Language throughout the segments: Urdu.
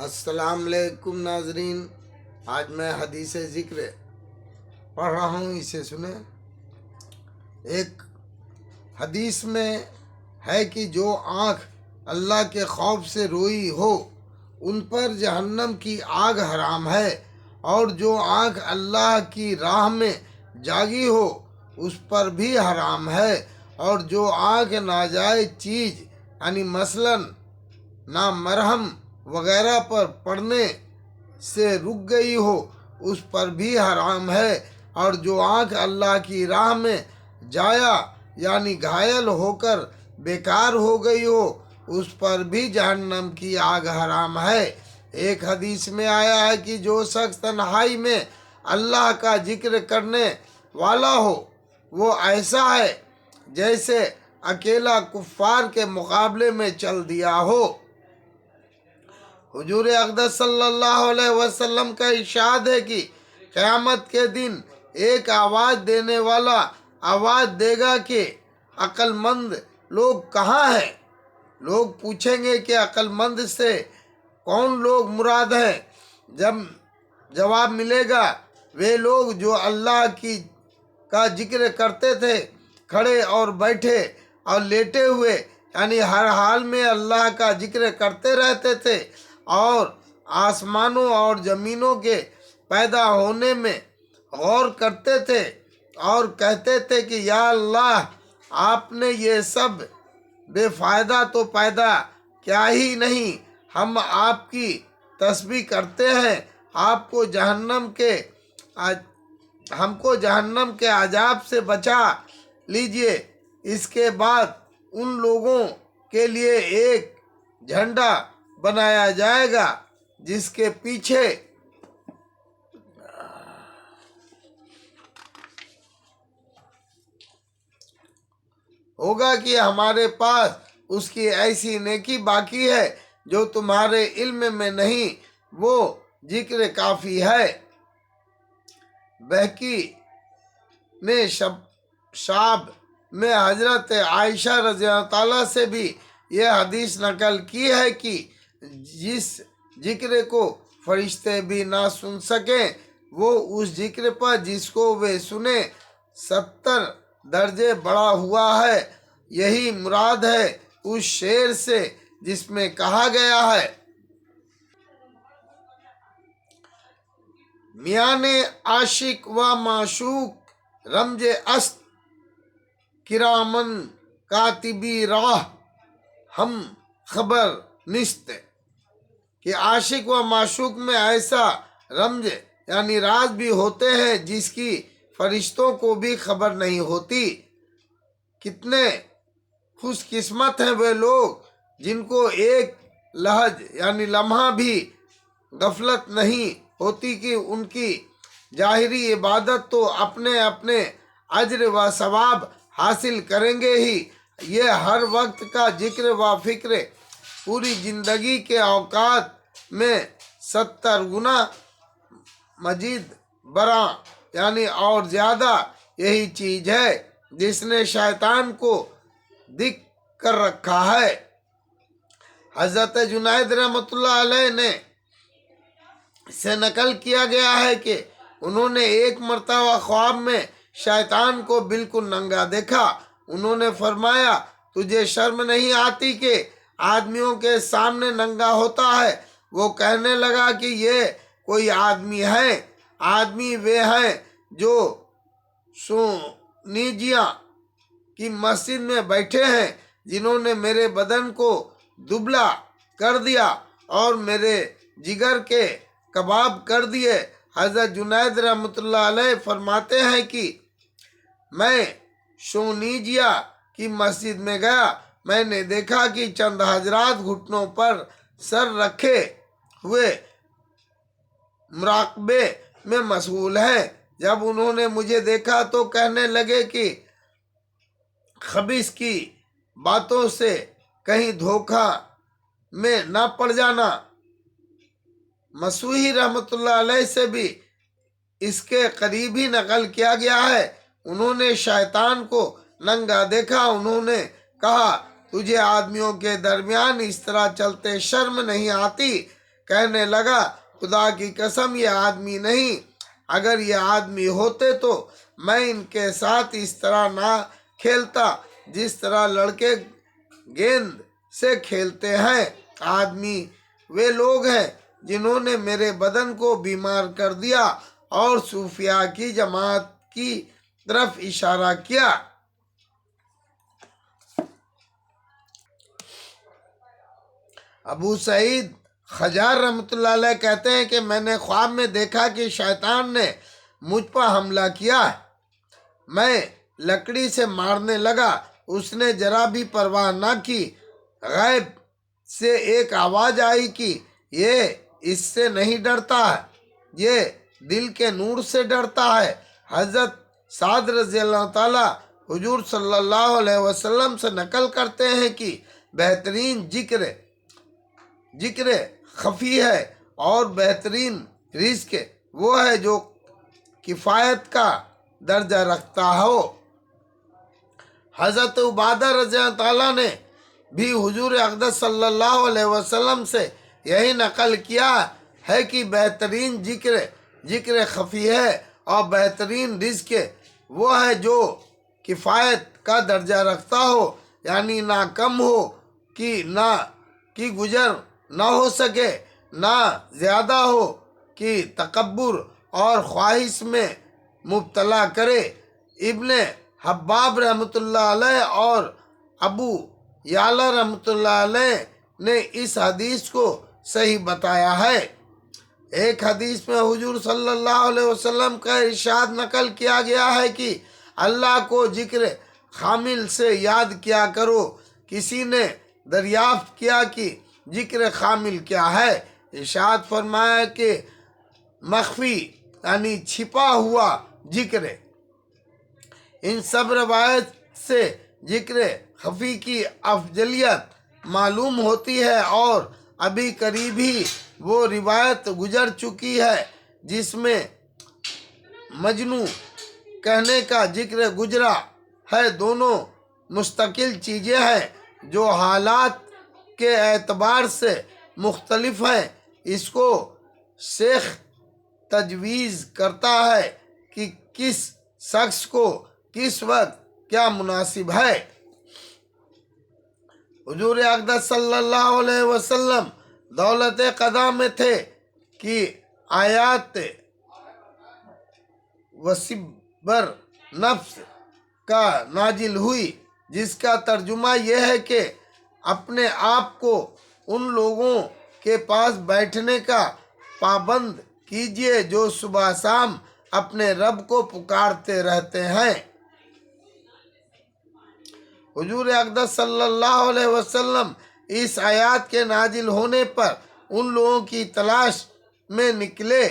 السلام علیکم ناظرین، آج میں حدیث ذکر پڑھ رہا ہوں، اسے سنیں۔ ایک حدیث میں ہے کہ جو آنکھ اللہ کے خوف سے روئی ہو ان پر جہنم کی آگ حرام ہے، اور جو آنکھ اللہ کی راہ میں جاگی ہو اس پر بھی حرام ہے، اور جو آنکھ ناجائز چیز یعنی مثلاً نامرہم وغیرہ پر پڑنے سے رک گئی ہو اس پر بھی حرام ہے، اور جو آنکھ اللہ کی راہ میں جایا یعنی گھائل ہو کر بیکار ہو گئی ہو اس پر بھی جہنم کی آگ حرام ہے۔ ایک حدیث میں آیا ہے کہ جو شخص تنہائی میں اللہ کا ذکر کرنے والا ہو وہ ایسا ہے جیسے اکیلا کفار کے مقابلے میں چل دیا ہو۔ حضور اقدس صلی اللہ علیہ وسلم کا ارشاد ہے کہ قیامت کے دن ایک آواز دینے والا آواز دے گا کہ عقل مند لوگ کہاں ہیں؟ لوگ پوچھیں گے کہ عقل مند سے کون لوگ مراد ہیں؟ جب جواب ملے گا وہ لوگ جو اللہ کا ذکر کرتے تھے، کھڑے اور بیٹھے اور لیٹے ہوئے، یعنی ہر حال میں اللہ کا ذکر کرتے رہتے تھے، اور آسمانوں اور زمینوں کے پیدا ہونے میں غور کرتے تھے اور کہتے تھے کہ یا اللہ، آپ نے یہ سب بے فائدہ تو پیدا کیا ہی نہیں، ہم آپ کی تسبیح کرتے ہیں، ہم کو جہنم کے عذاب سے بچا لیجئے۔ اس کے بعد ان لوگوں کے لیے ایک جھنڈا بنایا جائے گا جس کے پیچھے ہوگا کہ ہمارے پاس اس کی ایسی نیکی باقی ہے جو تمہارے علم میں نہیں، وہ ذکر کافی ہے۔ بہقی نے شعب میں حضرت عائشہ رضی اللہ عنہا سے بھی یہ حدیث نقل کی ہے کہ جس ذکر کو فرشتے بھی نہ سن سکیں وہ اس ذکر پر جس کو وہ سنیں 70 درجے بڑھا ہوا ہے۔ یہی مراد ہے اس شعر سے جس میں کہا گیا ہے، میان عاشق و معشوق رمز است کرامن کاتبی راہ ہم خبر نیست، کہ عاشق و معشوق میں ایسا رمز یعنی راز بھی ہوتے ہیں جس کی فرشتوں کو بھی خبر نہیں ہوتی۔ کتنے خوش قسمت ہیں وہ لوگ جن کو ایک لحظ یعنی لمحہ بھی غفلت نہیں ہوتی کہ ان کی ظاہری عبادت تو اپنے اجر و ثواب حاصل کریں گے ہی، یہ ہر وقت کا ذکر و فکر پوری زندگی کے اوقات میں 70 گنا مزید برآں یعنی اور زیادہ یہی چیز ہے جس نے شیطان کو دکھ کر رکھا ہے۔ حضرت جنید رحمۃ اللہ علیہ سے نقل کیا گیا ہے کہ انہوں نے ایک مرتبہ خواب میں شیطان کو بالکل ننگا دیکھا۔ انہوں نے فرمایا، تجھے شرم نہیں آتی کہ آدمیوں کے سامنے ننگا ہوتا ہے؟ وہ کہنے لگا کہ یہ کوئی آدمی ہے؟ آدمی وہ ہیں جو سونیجیاں کی مسجد میں بیٹھے ہیں، جنہوں نے میرے بدن کو دبلا کر دیا اور میرے جگر کے کباب کر دیے۔ حضرت جنید رحمۃ اللہ علیہ فرماتے ہیں کہ میں شونیجیا کی مسجد میں گیا، میں نے دیکھا کہ چند حضرات گھٹنوں پر سر رکھے ہوئے مراقبے میں مشغول ہیں۔ جب انہوں نے مجھے دیکھا تو کہنے لگے کہ خبیث کی باتوں سے کہیں دھوکہ میں نہ پڑ جانا۔ مسیحی رحمۃ اللہ علیہ سے بھی اس کے قریب ہی نقل کیا گیا ہے، انہوں نے شیطان کو ننگا دیکھا۔ انہوں نے کہا، تجھے آدمیوں کے درمیان اس طرح چلتے شرم نہیں آتی؟ کہنے لگا خدا کی قسم یہ آدمی نہیں، اگر یہ آدمی ہوتے تو میں ان کے ساتھ اس طرح نہ کھیلتا جس طرح لڑکے گیند سے کھیلتے ہیں۔ آدمی وہ لوگ ہیں جنہوں نے میرے بدن کو بیمار کر دیا، اور صوفیاء کی جماعت کی طرف اشارہ کیا۔ ابو سعید خجار رحمۃ اللہ علیہ کہتے ہیں کہ میں نے خواب میں دیکھا کہ شیطان نے مجھ پر حملہ کیا، میں لکڑی سے مارنے لگا، اس نے ذرا بھی پرواہ نہ کی۔ غیب سے ایک آواز آئی کہ یہ اس سے نہیں ڈرتا ہے، یہ دل کے نور سے ڈرتا ہے۔ حضرت سعد رضی اللہ تعالی حضور صلی اللہ علیہ وسلم سے نقل کرتے ہیں کہ بہترین ذکر خفی ہے اور بہترین رزق وہ ہے جو کفایت کا درجہ رکھتا ہو۔ حضرت عبادہ رضی اللہ تعالیٰ نے بھی حضور اقدس صلی اللہ علیہ وسلم سے یہی نقل کیا ہے کہ بہترین ذکر خفی ہے اور بہترین رزق وہ ہے جو کفایت کا درجہ رکھتا ہو، یعنی نہ کم ہو کہ گزر نہ ہو سکے، نہ زیادہ ہو کہ تکبر اور خواہش میں مبتلا کرے۔ ابن حباب رحمۃ اللہ علیہ اور ابو یعلا رحمۃ اللہ علیہ نے اس حدیث کو صحیح بتایا ہے۔ ایک حدیث میں حضور صلی اللہ علیہ وسلم کا ارشاد نقل کیا گیا ہے کہ اللہ کو ذکر خامل سے یاد کیا کرو۔ کسی نے دریافت کیا کہ ذکر خامل کیا ہے؟ ارشاد فرمایا کہ مخفی یعنی چھپا ہوا ذکر۔ ان سب روایت سے ذکر خفی کی افضلیت معلوم ہوتی ہے، اور ابھی قریب ہی وہ روایت گزر چکی ہے جس میں مجنوں کہنے کا ذکر گزرا ہے۔ دونوں مستقل چیزیں ہیں جو حالات کے اعتبار سے مختلف ہیں۔ اس کو شیخ تجویز کرتا ہے کہ کس شخص کو کس وقت کیا مناسب ہے۔ حضور اقدس صلی اللہ علیہ وسلم دولت قضا میں تھے کہ آیات وصبر نفس کا نازل ہوئی، جس کا ترجمہ یہ ہے کہ اپنے آپ کو ان لوگوں کے پاس بیٹھنے کا پابند کیجیے جو صبح شام اپنے رب کو پکارتے رہتے ہیں۔ حضور اقدس صلی اللہ علیہ وسلم اس آیات کے نازل ہونے پر ان لوگوں کی تلاش میں نکلے۔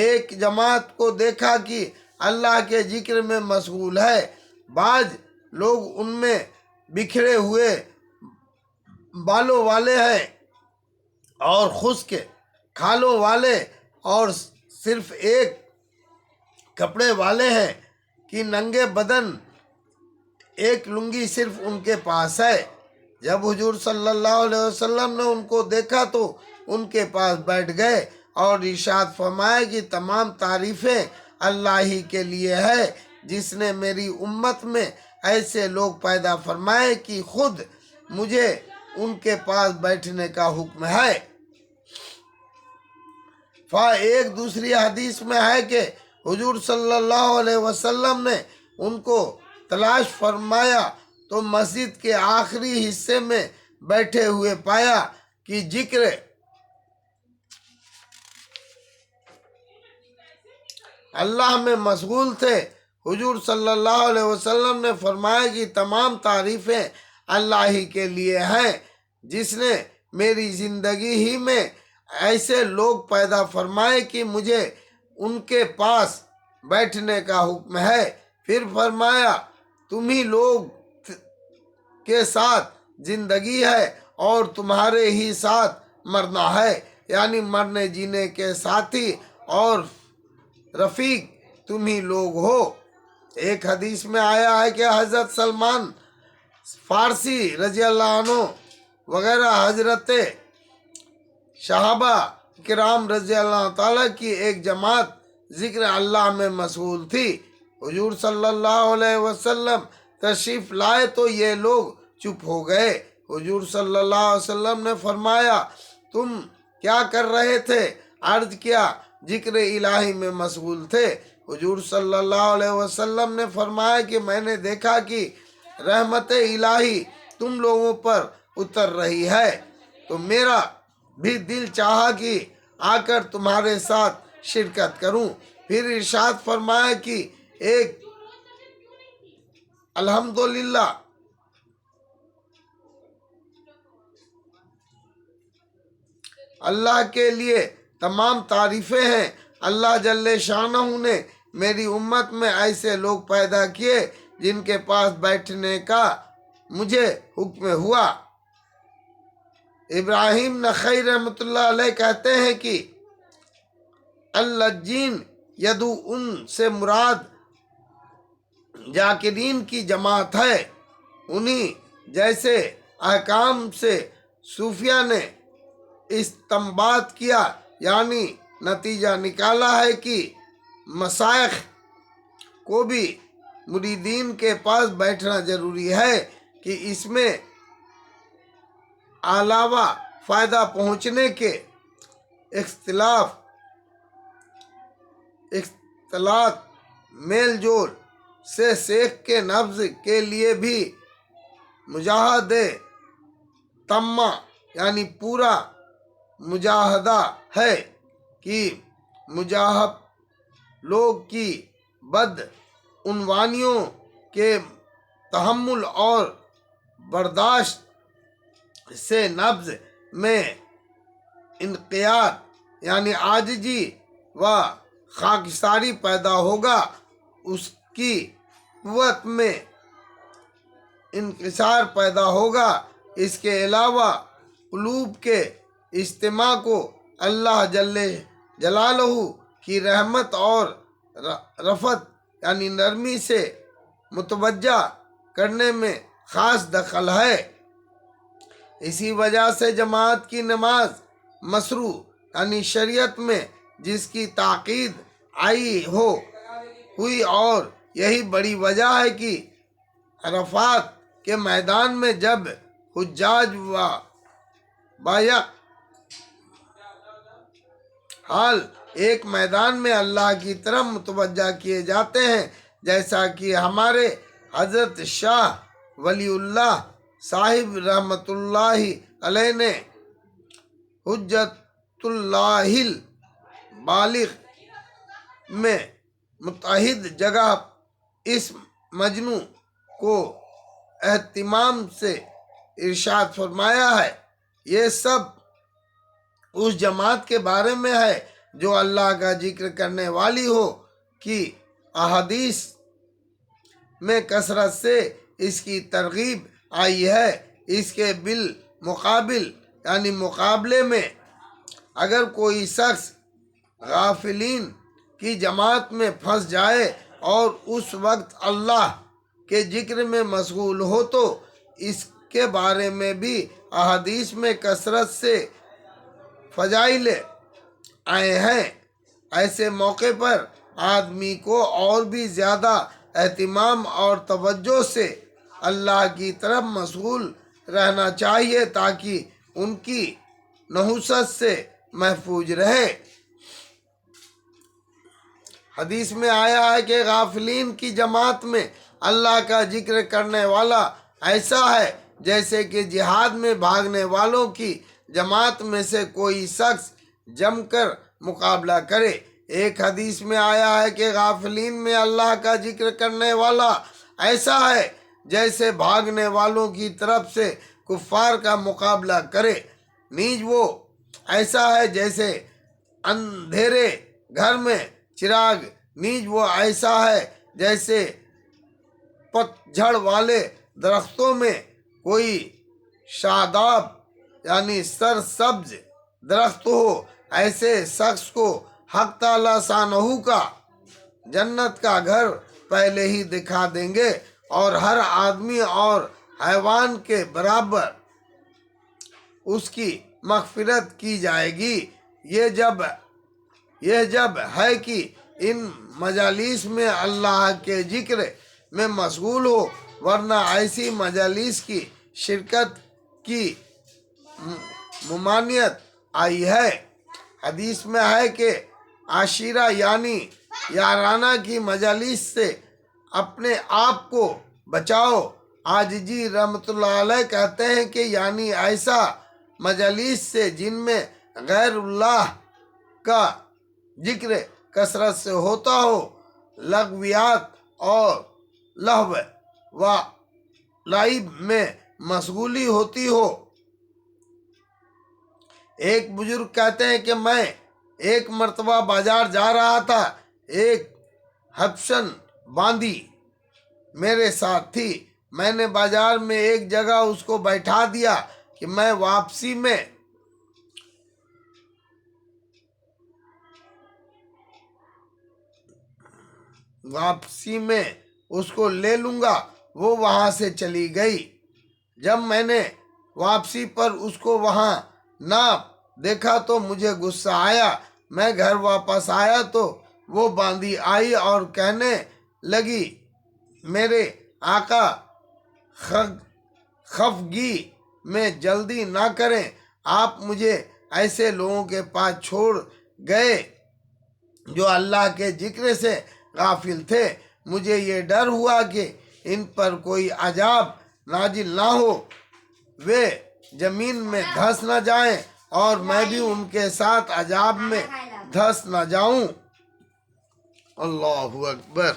ایک جماعت کو دیکھا کہ اللہ کے ذکر میں مشغول ہے۔ بعض لوگ ان میں بکھرے ہوئے بالوں والے ہیں اور خشک کھالوں والے، اور صرف ایک کپڑے والے ہیں کہ ننگے بدن ایک لنگی صرف ان کے پاس ہے۔ جب حضور صلی اللہ علیہ وسلم نے ان کو دیکھا تو ان کے پاس بیٹھ گئے اور ارشاد فرمایا کہ تمام تعریفیں اللہ ہی کے لیے ہے، جس نے میری امت میں ایسے لوگ پیدا فرمائے کہ خود مجھے ان کے پاس بیٹھنے کا حکم ہے۔ ایک دوسری حدیث میں ہے کہ حضور صلی اللہ علیہ وسلم نے ان کو تلاش فرمایا تو مسجد کے آخری حصے میں بیٹھے ہوئے پایا کہ ذکر اللہ میں مشغول تھے۔ حضور صلی اللہ علیہ وسلم نے فرمایا کہ تمام تعریفیں اللہ ہی کے لیے ہیں، جس نے میری زندگی ہی میں ایسے لوگ پیدا فرمائے کہ مجھے ان کے پاس بیٹھنے کا حکم ہے۔ پھر فرمایا تمہیں لوگ کے ساتھ زندگی ہے اور تمہارے ہی ساتھ مرنا ہے، یعنی مرنے جینے کے ساتھی اور رفیق تمہیں لوگ ہو۔ ایک حدیث میں آیا ہے کہ حضرت سلمان فارسی رضی اللہ عنہ وغیرہ حضرت صحابہ کرام رضی اللہ تعالیٰ کی ایک جماعت ذکر اللہ میں مشغول تھی۔ حضور صلی اللہ علیہ وسلم تشریف لائے تو یہ لوگ چپ ہو گئے۔ حضور صلی اللہ علیہ وسلم نے فرمایا تم کیا کر رہے تھے؟ عرض کیا ذکر الہی میں مشغول تھے۔ حضور صلی اللہ علیہ وسلم نے فرمایا کہ میں نے دیکھا کہ رحمت الہی تم لوگوں پر اتر رہی ہے تو میرا بھی دل چاہا کہ آ کر تمہارے ساتھ شرکت کروں۔ پھر ارشاد فرمایا کہ ایک الحمدللہ اللہ کے لیے تمام تعریفیں ہیں۔ اللہ جل شانہ نے میری امت میں ایسے لوگ پیدا کیے جن کے پاس بیٹھنے کا مجھے حکم ہوا۔ ابراہیم نخعی رحمۃ اللہ علیہ کہتے ہیں کہ اللجین یدو ان سے مراد ذاکرین کی جماعت ہے۔ انہی جیسے احکام سے صوفیہ نے استنباط کیا یعنی نتیجہ نکالا ہے کہ مشائخ کو بھی مریدین کے پاس بیٹھنا ضروری ہے کہ اس میں علاوہ فائدہ پہنچنے کے اختلاط میل جول سے شیخ کے نبض کے لیے بھی مجاہدے تمہ یعنی پورا مجاہدہ ہے کہ مجاہب لوگ کی بدعنوانیوں کے تحمل اور برداشت سے نبض میں انقیاد یعنی عاجزی و خاکساری پیدا ہوگا، اس کی قوت میں انکسار پیدا ہوگا۔ اس کے علاوہ قلوب کے اجتماع کو اللہ جل جلالہ کی رحمت اور رفت یعنی نرمی سے متوجہ کرنے میں خاص دخل ہے۔ اسی وجہ سے جماعت کی نماز مشروع یعنی شریعت میں جس کی تاکید آئی ہوئی اور یہی بڑی وجہ ہے کہ عرفات کے میدان میں جب حجاج و بایق حال ایک میدان میں اللہ کی طرف متوجہ کیے جاتے ہیں، جیسا کہ ہمارے حضرت شاہ ولی اللہ صاحب رحمت اللہ علیہ نے حجت اللہ البالغ میں متعدد جگہ اس مجنوں کو اہتمام سے ارشاد فرمایا ہے۔ یہ سب اس جماعت کے بارے میں ہے جو اللہ کا ذکر کرنے والی ہو کہ احادیث میں کثرت سے اس کی ترغیب آئی ہے۔ اس کے بالمقابل یعنی مقابلے میں اگر کوئی شخص غافلین کی جماعت میں پھنس جائے اور اس وقت اللہ کے ذکر میں مشغول ہو تو اس کے بارے میں بھی احادیث میں کثرت سے فضائل آئے ہیں۔ ایسے موقع پر آدمی کو اور بھی زیادہ اہتمام اور توجہ سے اللہ کی طرف مشغول رہنا چاہیے تاکہ ان کی نحوست سے محفوظ رہے۔ حدیث میں آیا ہے کہ غافلین کی جماعت میں اللہ کا ذکر کرنے والا ایسا ہے جیسے کہ جہاد میں بھاگنے والوں کی جماعت میں سے کوئی شخص جم کر مقابلہ کرے۔ ایک حدیث میں آیا ہے کہ غافلین میں اللہ کا ذکر کرنے والا ایسا ہے جیسے بھاگنے والوں کی طرف سے کفار کا مقابلہ کرے، نیز وہ ایسا ہے جیسے اندھیرے گھر میں چراغ، نیز وہ ایسا ہے جیسے پتجھڑ والے درختوں میں کوئی شاداب یعنی سرسبز درخت ہو۔ ایسے شخص کو حق تعالیٰ شانہ کا جنت کا گھر پہلے ہی دکھا دیں گے اور ہر آدمی اور حیوان کے برابر اس کی مغفرت کی جائے گی۔ یہ جب ہے کہ ان مجالس میں اللہ کے ذکر میں مشغول ہو، ورنہ ایسی مجالس کی شرکت کی ممانعت آئی ہے۔ حدیث میں ہے کہ عاشرہ یعنی یارانہ کی مجالس سے اپنے آپ کو بچاؤ۔ آج جی رحمۃ اللہ علیہ کہتے ہیں کہ یعنی ایسا مجالس سے جن میں غیر اللہ کا ذکر کثرت سے ہوتا ہو، لغویات اور لہو و لعب میں مشغولی ہوتی ہو۔ ایک بزرگ کہتے ہیں کہ میں ایک مرتبہ بازار جا رہا تھا، ایک حبشن باندی میرے ساتھ تھی۔ میں نے بازار میں ایک جگہ اس کو بیٹھا دیا کہ میں واپسی میں اس کو لے لوں گا۔ وہ وہاں سے چلی گئی۔ جب میں نے واپسی پر اس کو وہاں نہ دیکھا تو مجھے غصہ آیا۔ میں گھر واپس آیا تو وہ باندی آئی اور کہنے لگی، میرے آقا خفگی میں جلدی نہ کریں، آپ مجھے ایسے لوگوں کے پاس چھوڑ گئے جو اللہ کے ذکر سے غافل تھے۔ مجھے یہ ڈر ہوا کہ ان پر کوئی عذاب نازل نہ ہو، وہ زمین میں دھنس نہ جائیں اور میں بھی ان کے ساتھ عذاب میں دھنس نہ جاؤں۔ اللہ اکبر۔